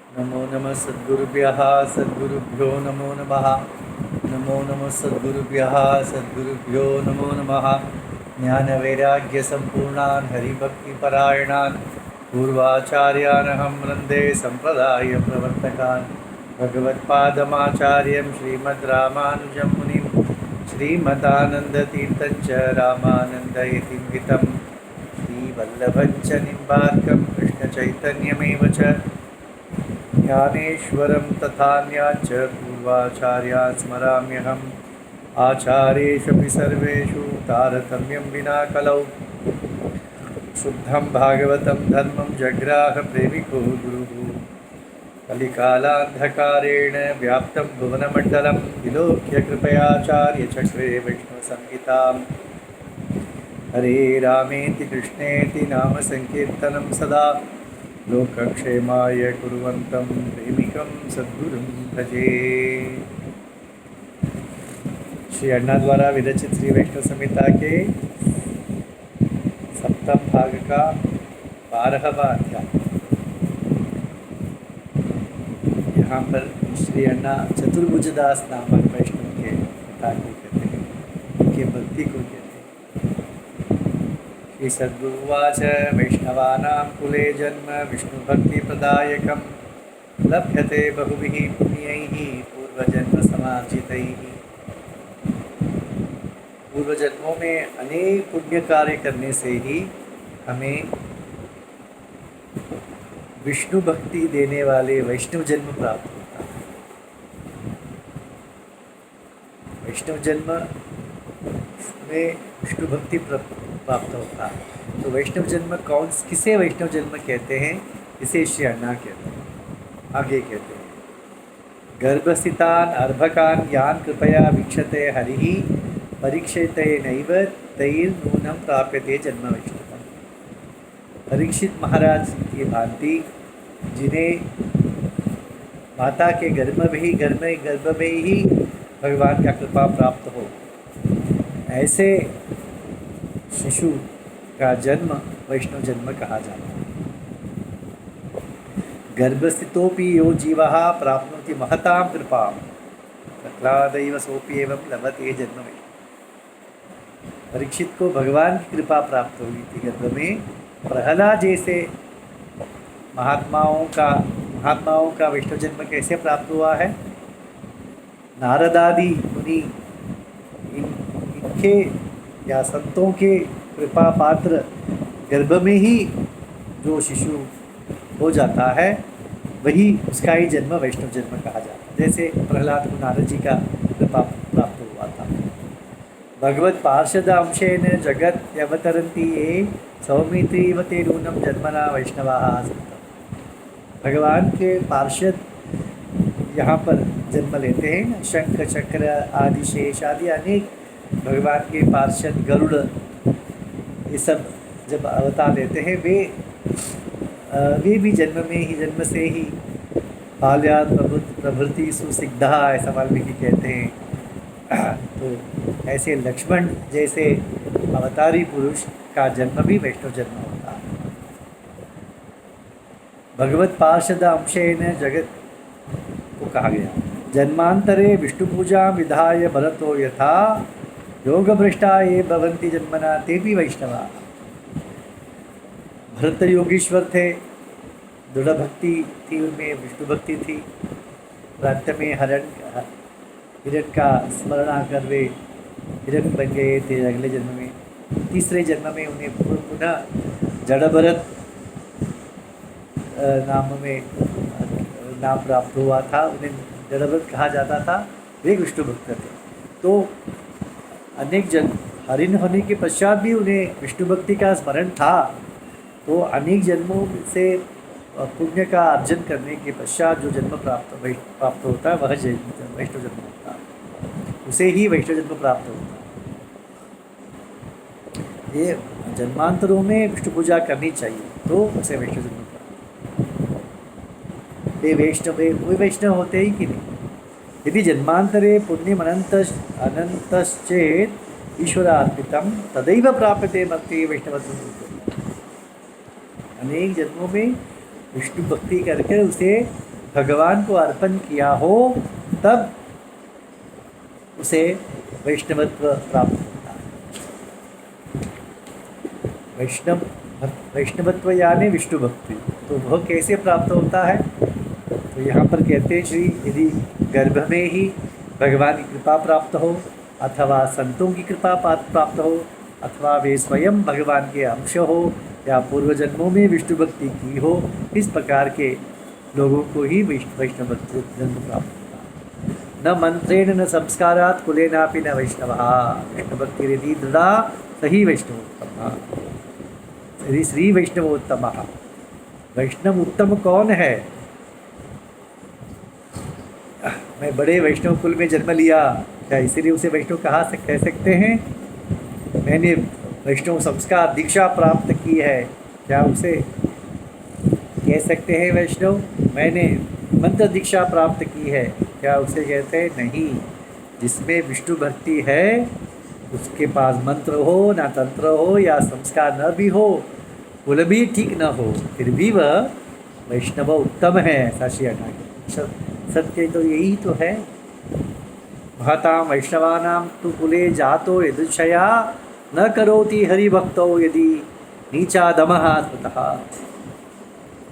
नमो नमः सद्गुरुभ्यः सद्गुरुभ्यो नमो नमः। नमो नमः सद्गुरुभ्यः सद्गुरुभ्यो नमो नमः। ज्ञानवैराग्यसम्पूर्णान् हरिभक्तिपरायणान् पूर्वाचार्यानहं वन्दे सम्प्रदायप्रवर्तकान् भगवत्पादमाचार्यं श्रीमद्रामानुजं मुनिं श्रीमदानन्दतीर्थं च रामानन्दयतिं श्रीवल्लभं च निम्बार्कं कृष्णचैतन्यमेव च ज्ञानेश्वरं तथान्याच्च पूर्वाचार्यान् स्मराम्यहम् आचार्येषु सर्वेषु तारतम्यं विना कलौ शुद्धं भागवतं धर्मं जग्राह प्रेमिको गुरुः कलिकालान्धकारेण व्याप्तं भुवनमण्डलं विलोक्य कृपयाचार्यचक्रे वैष्णवसंहितां हरे रामेति कृष्णेति नाम संकीर्तनं सदा लोकक्षेमाय कुर्वन्तं प्रेमिकं सद्गुरुं भजे। श्री अण्णा द्वारा विरचित श्री वैष्णव संहिता के सप्तम भाग का 12वां अध्याय। यहाँ पर श्री अण्णा चतुर्भुजदास नामक वैष्णव के पिता को कहते हैं, उनके भक्ति को कहते हैं। श्री सद्गुरुवाच वैष्णवानां कुले जन्म विष्णुभक्तिप्रदायकं लभ्यते बहुभिः पुण्यैः पूर्वजन्मसमार्जितैः। पूर्व जन्मों में अनेक पुण्य कार्य करने से ही हमें विष्णु भक्ति देने वाले वैष्णव जन्म प्राप्त होता है। वैष्णव जन्म में विष्णु भक्ति प्राप्त होता है। तो वैष्णव जन्म किसे वैष्णव जन्म कहते हैं? इसे श्री अण्णा कहते हैं। आगे कहते हैं, गर्भस्थितान् अर्भकान् यान् कृपया वीक्षते हरिः परीक्षिते नैव तैर्नूनं प्राप्यते जन्म वैष्णवम्। परीक्षित महाराज की भांति जिन्हें माता के गर्भ में ही भगवान का कृपा प्राप्त हो, ऐसे शिशु का जन्म वैष्णव जन्म कहा जाता है। गर्भस्थितोपि यो जीवः प्राप्नोति महतां कृपां प्रह्लादैव सोऽपि एवं लभते जन्म वैष्णव। परीक्षित को भगवान की कृपा प्राप्त हुई थी गर्भ में। प्रहलाद जैसे महात्माओं का वैष्णव जन्म कैसे प्राप्त हुआ है? नारदादि मुनि इनके या संतों के कृपा पात्र गर्भ में ही जो शिशु हो जाता है, वही उसका ही जन्म वैष्णव जन्म कहा जाता है। जैसे प्रहलाद को नारद जी का कृपा प्राप्त हुआ था। भगवत पार्षद अंशेन जगत अवतरन्ति ये सौमित्रीव ते नूनं जन्मना वैष्णवाः सन्ति। भगवान के पार्षद यहाँ पर जन्म लेते हैं। शंख चक्र आदि शेष आदि अनेक भगवान के पार्षद गरुड़ ये सब जब अवतार लेते हैं, वे भी जन्म से ही बाल्यात् प्रभृति सुसिद्धा, ऐसा वाल्मीकि कहते हैं। तो ऐसे लक्ष्मण जैसे अवतारी पुरुष का जन्म भी वैष्णव जन्म होता है। भगवत पार्षद अंशेन जगत को कहा गया। जन्मांतरे विष्णु पूजा विधाय भरतो यथा योग भ्रष्टा ये भवन्ति जन्मना ते भी वैष्णवा। भरत योगीश्वर थे, दृढ़ भक्ति थी उनमें, विष्णु भक्ति थी। प्रांत में हिरण का स्मरण आकर वे हिरण बन गए थे अगले जन्म में। तीसरे जन्म में उन्हें पुनः जड़ भरत नाम प्राप्त हुआ था। उन्हें जड़ भरत कहा जाता था। वे विष्णु भक्त थे। तो अनेक हरिण होने के पश्चात भी उन्हें विष्णु भक्ति का स्मरण था। तो अनेक जन्मों से पुण्य का अर्जन करने के पश्चात जो जन्म प्राप्त होता है, वह वैष्णव जन्म होता है। उसे ही वैष्णव जन्म प्राप्त होता है। ये जन्मांतरों में विष्णु पूजा करनी चाहिए, तो उसे वैष्णव जन्म प्राप्त। वे वैष्णव होते ही कि नहीं? यदि जन्मांतरे पुण्यम अनंतश्चेत ईश्वरार्पितम तदैव प्राप्यते भक्ति वैष्णवत्वं। अनेक जन्मों में विष्णु भक्ति करके उसे भगवान को अर्पण किया हो तब उसे वैष्णवत्व प्राप्त होता है। वैष्णवत्व यानी विष्णु भक्ति, तो वह कैसे प्राप्त होता है? तो यहाँ पर कहते हैं श्री, यदि गर्भ में ही भगवान की कृपा प्राप्त हो, अथवा संतों की कृपा प्राप्त हो, अथवा वे स्वयं भगवान के अंश हो, या पूर्व जन्मों में विष्णु भक्ति की हो, इस प्रकार के लोगों को ही वैष्णव भक्ति जन्म प्राप्त होता है। न मंत्रेण न संस्कारात् कुलेनापि न वैष्णवः, वैष्णव भक्ति यदि दृढ़ा सही वैष्णवोत्तमः, यदि श्री वैष्णवोत्तमः। वैष्णव उत्तम कौन है? मैं बड़े वैष्णव कुल में जन्म लिया, क्या इसीलिए उसे वैष्णव कह सकते हैं? मैंने वैष्णव संस्कार दीक्षा प्राप्त की है, क्या उसे कह सकते हैं वैष्णव? मैंने मंत्र दीक्षा प्राप्त की है, क्या उसे कहते हैं? नहीं। जिसमें विष्णु भक्ति है उसके पास मंत्र हो ना तंत्र हो या संस्कार न भी हो, कुल भी ठीक न हो, फिर भी वह वैष्णव उत्तम है, ऐसा श्री अण्णा। सत्य तो यही तो है। महतां वैष्णवानां तु कुले जातो यदृच्छया न करोति हरिभक्तो यदि नीचादमः स्मृतः।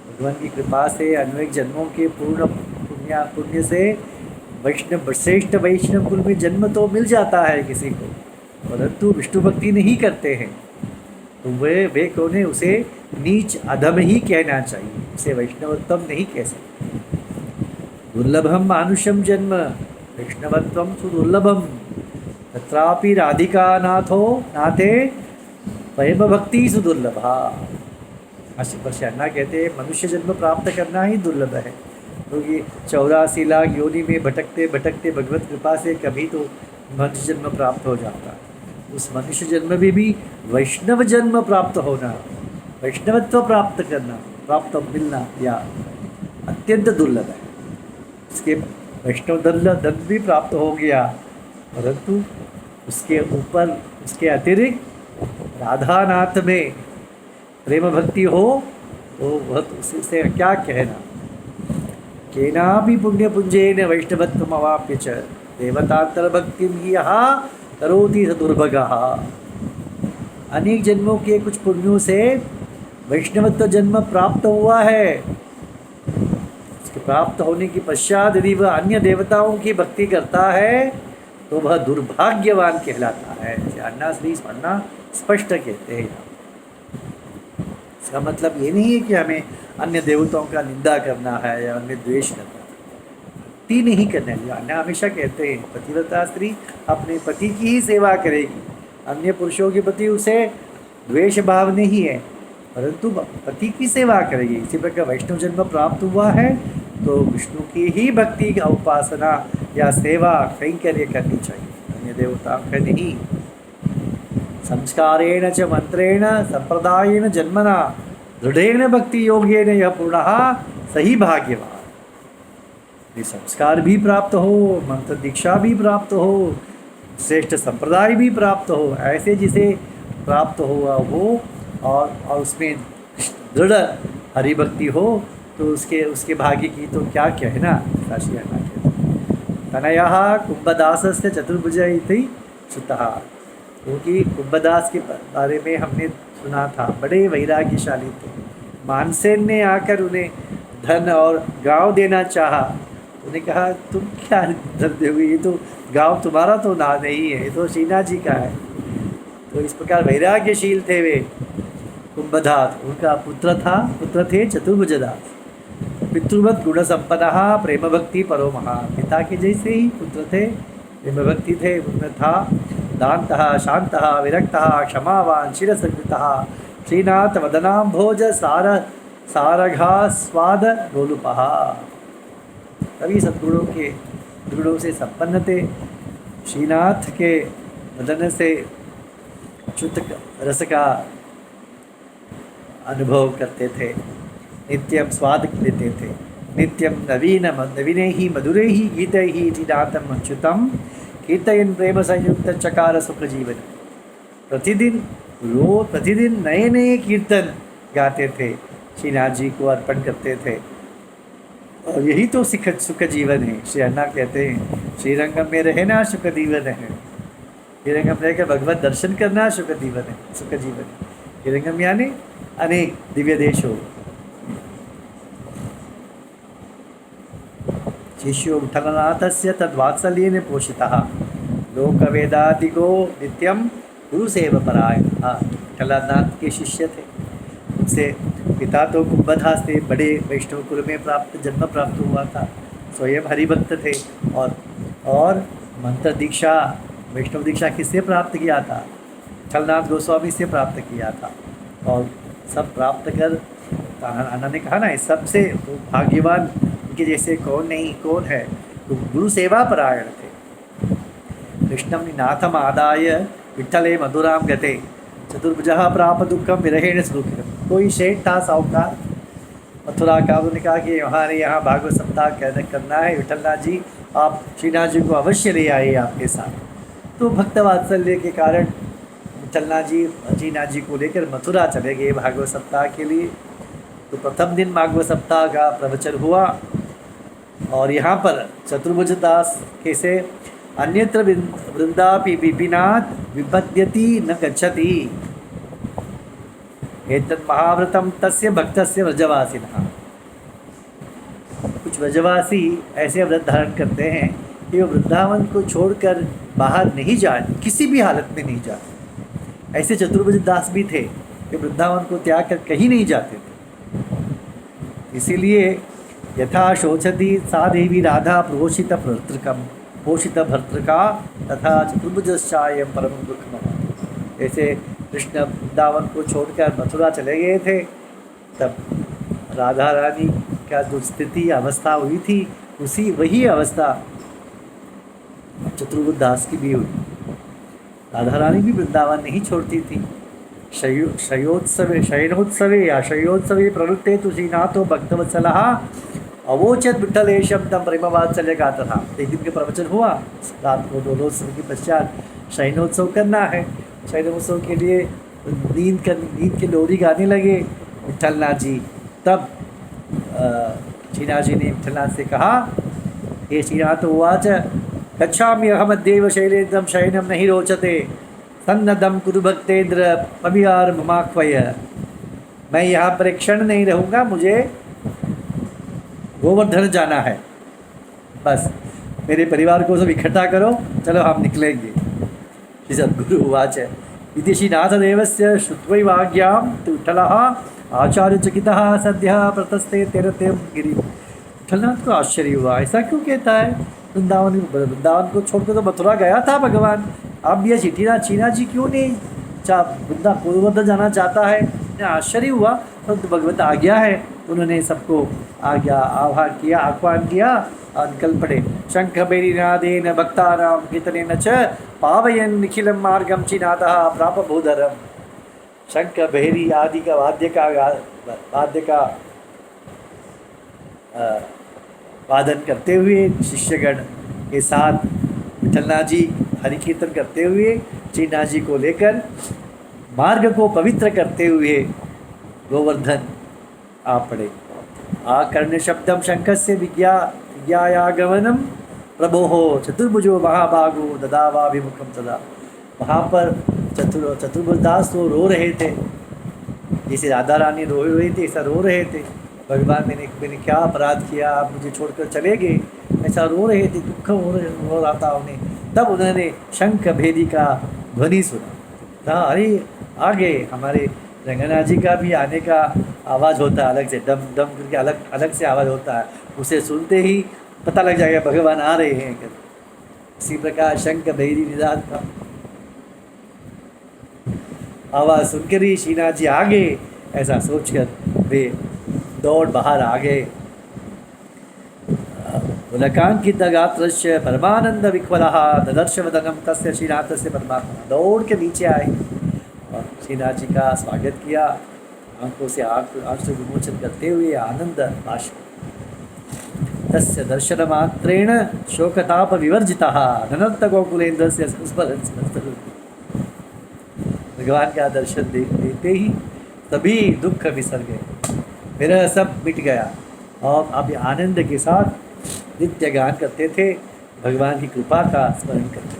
भगवान की कृपा से अनेक जन्मों के पूर्ण पुण्य से वैष्णव श्रेष्ठ वैष्णव कुल में जन्म तो मिल जाता है किसी को, परंतु विष्णु भक्ति नहीं करते हैं तो वे कौन है? उसे नीच अधम ही कहना चाहिए, उसे वैष्णवोत्तम नहीं कह सकते। दुर्लभम मानुषम जन्म वैष्णवत्वम सुदुर्लभम, तत्रापि राधिका नाथो नाथे प्रेम भक्ति सुदुर्लभा। अण्णा कहते हैं मनुष्य जन्म प्राप्त करना ही दुर्लभ है, क्योंकि 84 लाख योनि में भटकते भटकते भगवत कृपा से कभी तो मनुष्य जन्म प्राप्त हो जाता है। उस मनुष्य जन्म में भी वैष्णव जन्म प्राप्त होना, वैष्णवत्व प्राप्त करना, प्राप्त मिलना या अत्यंत दुर्लभ है। उसके वैष्णव दंड भी प्राप्त हो गया, परंतु उसके ऊपर उसके अतिरिक्त राधानाथ में प्रेम भक्ति हो तो वह उससे क्या कहना। केनापि पुण्य पुंजेन वैष्णवत्वम अवाप्य च देवतांतर भक्तिं हि यः करोति स दुर्भगः। अनेक जन्मों के कुछ पुण्यों से वैष्णवत्व जन्म प्राप्त हुआ है, उसके प्राप्त होने के पश्चात यदि वह अन्य देवताओं की भक्ति करता है तो वह दुर्भाग्यवान कहलाता है। अण्णा श्री अण्णा स्पष्ट कहते हैं। इसका मतलब ये नहीं है कि हमें अन्य देवताओं का निंदा करना है या अन्य द्वेष करना है, भक्ति नहीं करना है। अण्णा हमेशा कहते हैं पतिव्रता स्त्री अपने पति की ही सेवा करेगी, अन्य पुरुषों के प्रति उसे द्वेष भाव नहीं है, परंतु पति की सेवा करेगी। इसी प्रकार वैष्णव जन्म प्राप्त हुआ है तो विष्णु की ही भक्ति का उपासना या सेवा कैंकर्य करनी चाहिए, अन्य देवता का नहीं। संस्कारेण च मंत्रेण संप्रदायेन जन्मना दृढ़ेन भक्ति योगेन यह पूर्णः सही भाग्यवान। ये संस्कार भी प्राप्त हो, मंत्र दीक्षा भी प्राप्त हो, श्रेष्ठ संप्रदाय भी प्राप्त हो, ऐसे जिसे प्राप्त हुआ हो और उसमें दृढ़ हरिभक्ति हो तो उसके भाग्य की तो क्या कहना। काशी अण्णा कहते तनयः कुंभदासस्य चतुर्भुज इति श्रुतः, क्योंकि कुंभदास के बारे में हमने सुना था, बड़े वैराग्यशाली थे। मानसेन ने आकर उन्हें धन और गांव देना चाहा, उन्हें कहा तुम क्या धन दोगे, ये तो गांव तुम्हारा तो ना नहीं है, ये तो शीना जी का है। तो इस प्रकार वैराग्यशील थे वे कुंभदास। उनका पुत्र थे चतुर्भुजदास, पितृवत गुण संपन्ना प्रेम भक्ति परो महा। पिता के जैसे ही पुत्र थे, प्रेम भक्ति थे उनमें था। दान्तः शान्तः विरक्तः क्षमावान शिरसंकृतः श्रीनाथ वदनाम्भोज सारघास्वाद लोलुपः। सभी सद्गुणों से संपन्न थे। श्रीनाथ के वदन से शुद्ध रस का अनुभव करते थे, नित्यम स्वाद लेते थे। नित्यम नवीनैः मधुरैः गीतैः श्रीनाथम् अच्युतं कीर्तयन् प्रेम संयुक्त चकार सुख जीवन। प्रतिदिन नए नए कीर्तन गाते थे, श्रीनाथ जी को अर्पण करते थे और यही तो सुख जीवन है। श्री अन्ना कहते हैं श्रीरंगम में रहना सुख जीवन है। श्रीरंगम रहकर भगवत दर्शन करना सुख जीवन है, सुख जीवन है। श्रीरंगम यानी अनेक दिव्य देशों। शिष्यो विठलनाथस्य तद्वात्सल्येन पोषितः लोकवेदादिको नित्यं गुरुसेव परायण। विठलनाथ के शिष्य थे, उनसे पिता तो कुंभदास थे, बड़े वैष्णव कुल में जन्म प्राप्त हुआ था, स्वयं हरिभक्त थे। और मंत्र दीक्षा, वैष्णव दीक्षा किससे प्राप्त किया था? विठलनाथ गोस्वामी से प्राप्त किया था। और सब प्राप्त कर अन्ना ने कहा ना, सबसे भाग्यवान उनके जैसे कौन है। तो गुरु सेवा परायण थे। कृष्णम नाथम आदाय विठले मधुराम गते चतुर्भुजः प्राप दुखम विरहेण सुखम। कोई शेठ था, साहूकार, मथुरा का। उन्होंने कहा कि हमारे यहाँ भागवत सप्ताह करना है, विठलनाथ जी आप श्रीनाथ जी को अवश्य ले आइए आपके साथ। तो भक्त वात्सल्य के कारण विठलनाथ जी श्रीनाथ जी को लेकर मथुरा चले गए भागवत सप्ताह के लिए। तो प्रथम दिन भागवत सप्ताह का प्रवचन हुआ और यहाँ पर चतुर्भुज दास कैसे अन्यत्र वृंदापि विपिनात् विपद्यति न गच्छति एतत् महाव्रतम तस्य भक्तस्य व्रजवासिनः। कुछ व्रजवासी ऐसे व्रत धारण करते हैं कि वो वृंदावन को छोड़कर बाहर नहीं जाते, किसी भी हालत में नहीं जाते। ऐसे चतुर्भुज दास भी थे कि वृंदावन को त्याग कर कहीं नहीं जाते थे। इसीलिए यथा शोचती सा देवी राधा प्रोषित भर्तृका तथा चतुर्भुजश्चायं परम दुःखम। ऐसे कृष्ण वृंदावन को छोड़कर मथुरा चले गए थे, तब राधा रानी का जो स्थिति अवस्था हुई थी, वही अवस्था चतुर्भुज दास की भी हुई। राधा रानी भी वृंदावन नहीं छोड़ती थी। शयोत्सवे प्रवृत्ते तो श्रीनाथो भक्तवत्सलः अवोचत विठ्ठलेशम तम प्रेम वात्सल्य गाता था। एक दिन के प्रवचन हुआ, रात को दोनोत्सव के पश्चात शयनोत्सव करना है। शयनोत्सव के लिए नींद की लोरी गाने लगे विठ्ठलनाथ जी। तब श्रीनाथ जी ने विठ्ठलनाथ से कहा, हे श्रीनाथ उवाच गच्छामि अहमद्यैव शैलेन्द्रं शयनं नहि रोचते सन्नद्धं कुरु भक्तेन्द्र पविहार ममाह्वय। मैं यहाँ पर एक क्षण नहीं रहूँगा, मुझे गोवर्धन जाना है, बस मेरे परिवार को सब इकट्ठा करो, चलो हम निकलेंगे। श्री सद्गुरु उवाच इति श्रीनाथदेवस्य श्रुत्वैवाज्ञां तु विठ्ठलः आचार्यचकितः सद्यः प्रतस्ते तेरते गिरि। विठ्ठलनाथ को आश्चर्य हुआ, ऐसा क्यों कहता है? वृंदावन को छोड़कर तो मथुरा गया था भगवान, अब ये चीना जी क्यों नहीं गोवर्धन जाना चाहता है? आश्चर्य हुआ। तो भगवत आज्ञा है, उन्होंने सबको आह्वान किया और निकल पड़े। शंख बेरीनादेन भक्तानां कीर्तनेन च पावयन् निखिलं मार्गं श्रीनाथः प्राप भूधरम्। शंख बहेरी आदि का वाद्य का वादन करते हुए शिष्यगण के साथ विठ्ठलनाथ जी हरि कीर्तन करते हुए श्रीनाथ जी को लेकर मार्ग को पवित्र करते हुए गोवर्धन आ पड़े। आकर्ण शब्दम शंखस्य विज्ञायागमनम प्रभोः चतुर्भुजो महाभागो ददावाभिमुखम तदा। वहाँ पर चतुर्भुज दास तो रो रहे थे, जैसे राधा रानी रो रही थी ऐसा रो रहे थे। भगवान मैंने क्या अपराध किया, आप मुझे छोड़कर चले गए, ऐसा रो रहे थे, दुख हो रहा था उन्हें। तब उन्होंने शंख भेदी का ध्वनि सुना था, अरे आ गए। हमारे रंगनाथ जी का भी आने का आवाज़ होता है अलग से, डम डम करके अलग से आवाज़ होता है, उसे सुनते ही पता लग जाएगा भगवान आ रहे हैं। इसी प्रकार शंख भेदी निदान का आवाज़ सुनकर ही श्रीनाथ जी आ गए, ऐसा सोचकर वे दौड़ बाहर आ गए। पुलकांकित गात्रस्य परमानंद विह्वलः ददर्श वदनं तस्य श्रीनाथस्य परमात्मा। दौड़ के नीचे आए और श्रीनाथ जी का स्वागत किया, आंखों से आंसू विमोचन करते हुए आनंद भाषण। तस्य दर्शन मात्रेण शोकताप विवर्जितः अनंत गोकुलेन्द्रस्य संस्मरण स्मृतः। भगवान का दर्शन देते ही सभी दुख विसर गए, मेरा सब मिट गया। और अब आनंद के साथ नित्य गान करते थे, भगवान की कृपा का स्मरण करते।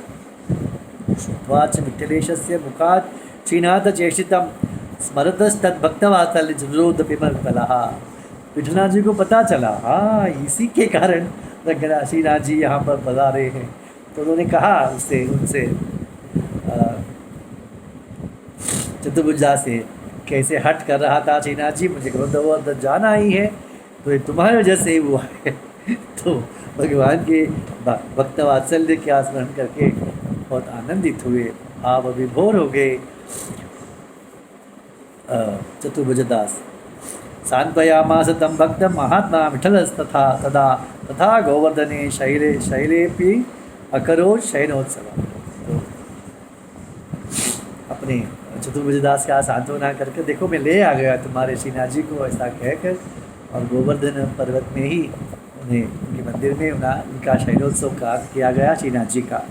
श्रुत्वाच विठ्ठलेशस्य मुखात् श्रीनाथ चेष्टितं स्मरतस्तद्भक्तवात्सल्यजनरोदपि मर्कलः। विठलनाथ जी को पता चला, हाँ इसी के कारण रंगनाथ श्रीनाथ जी यहाँ पर पधारे हैं। तो उन्होंने कहा उससे उनसे चतुर्भुजा से, कैसे हट कर रहा था श्रीनाथ जी, मुझे गोवर्धन जाना ही है, तो ये तुम्हारी वजह से ही हुआ है। तो भगवान के भक्त वात्सल्य के स्मरण करके बहुत आनंदित हुए, आप विभोर हो गए। चतुर्भुजदास सांत्वयामास तं भक्तं महात्मा विठलस्तथा तदा तथा गोवर्धने शैलेपि अकरोत् शयनोत्सव। तो अपने चतुर्भुजदास का सांत्वना करके, देखो मैं ले आ गया तुम्हारे श्रीनाथ जी को, ऐसा कहकर, और गोवर्धन पर्वत में ही उन्हें उनके मंदिर में उनका शयनोत्सव का किया गया श्रीनाथ जी का।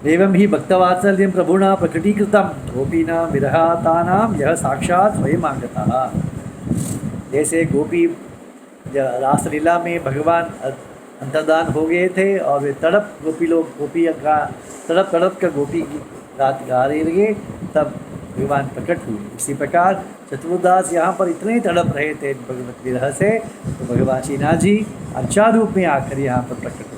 एवं ही भक्तवात्सल्यं प्रभुना प्रकटीकृतं गोपीनां विरहातानां यह साक्षात् स्वयं आगतः। जैसे गोपी रासलीला में भगवान अंतर्धान हो गए थे और वे तड़प गोपी लोग गोपी का तड़प तड़प कर गोपी की रात गा रहे लगे, तब भगवान प्रकट हुए। इसी प्रकार चतुर्दास यहाँ पर इतने तड़प रहे थे भगवत विरह से, तो भगवान श्रीनाथ जी अर्चा रूप में आकर यहाँ पर प्रकट हुए।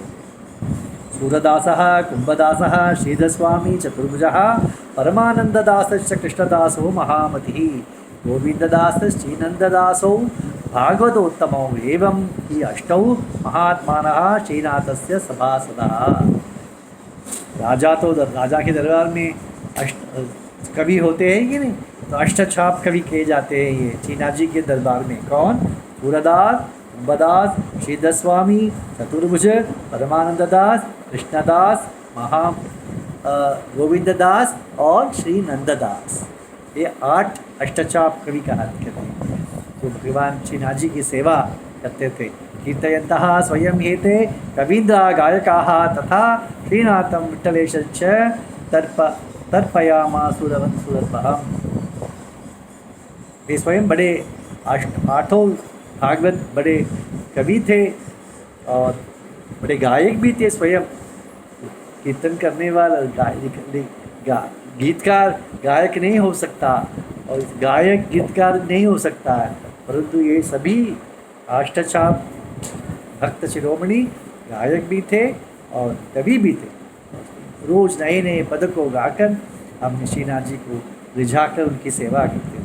सूरदासः कुंभदासः श्रीधस्वामी चतुर्भुजः परमानंददासश्च कृष्णदासो महामतिः गोविंददासश्रीनंददासौ भागवतोत्तमौ एवं ही अष्टौ महात्मानः श्रीनाथस्य सभासदः। राजा तो राजा के दरबार में कवि होते हैं कि नहीं, तो अष्टछाप कवि किए जाते हैं ये श्रीनाथ जी के दरबार में। कौन? सूरदास, कुंभदास, श्रीधस्वामी, चतुर्भुज, परमानंददास, कृष्णदास, गोविंददास और श्री नंददास, ये 8 अष्टचाप कवि कहते हैं। तो भगवान श्रीनाथ जी की सेवा करते थे। कीर्तयन्तः स्वयं हेते कवीन्द्रा गायकाः तथा श्रीनाथं विठ्ठलेशञ्च तर्पयामासुरवंसुरपहम्। वे स्वयं बड़े 8 भागवत बड़े कवि थे और बड़े गायक भी थे। स्वयं कीर्तन करने वाला गीतकार गायक नहीं हो सकता और गायक गीतकार नहीं हो सकता है, परंतु ये सभी अष्टचाप भक्त शिरोमणि गायक भी थे और कवि भी थे। रोज नए नए पद को गाकर हम श्रीनाथ जी को रिझाकर उनकी सेवा करते थे।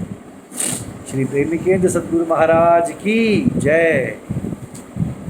श्री प्रेमिकेंद्र सद्गुरु महाराज की जय।